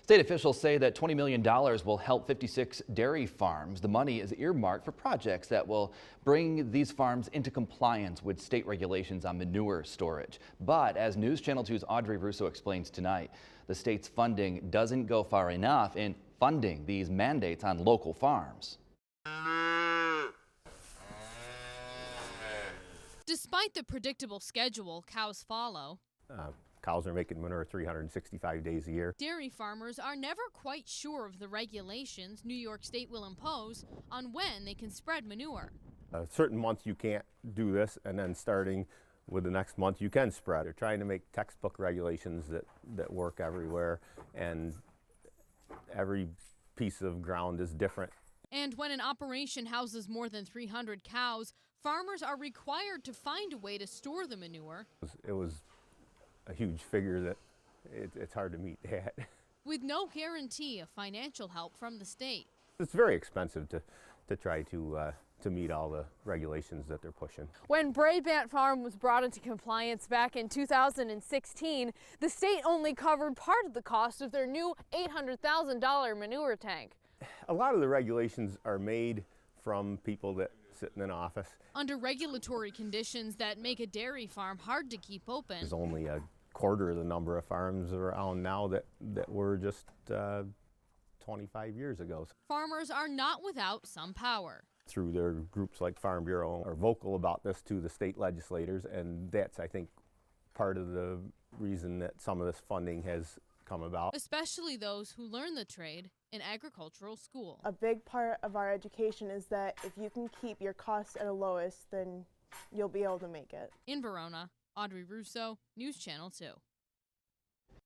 State officials say that $20 million will help 56 dairy farms. The money is earmarked for projects that will bring these farms into compliance with state regulations on manure storage. But as News Channel 2's Audrey Russo explains tonight, the state's funding doesn't go far enough in funding these mandates on local farms. Despite the predictable schedule cows follow, cows are making manure 365 days a year. Dairy farmers are never quite sure of the regulations New York State will impose on when they can spread manure. A certain month you can't do this, and then starting with the next month you can spread. They're trying to make textbook regulations that work everywhere, and every piece of ground is different. And when an operation houses more than 300 cows, farmers are required to find a way to store the manure. It was a huge figure that it's hard to meet that. With no guarantee of financial help from the state. It's very expensive to try to meet all the regulations that they're pushing. When Brabant Farm was brought into compliance back in 2016, the state only covered part of the cost of their new $800,000 manure tank. A lot of the regulations are made from people that sit in an office. Under regulatory conditions that make a dairy farm hard to keep open. There's only a quarter of the number of farms around now that were just 25 years ago. Farmers are not without some power. Through their groups like Farm Bureau are vocal about this to the state legislators, and that's, I think, part of the reason that some of this funding has come about. Especially those who learn the trade in agricultural school. A big part of our education is that if you can keep your costs at a lowest, then you'll be able to make it. In Verona, Audrey Russo, News Channel 2.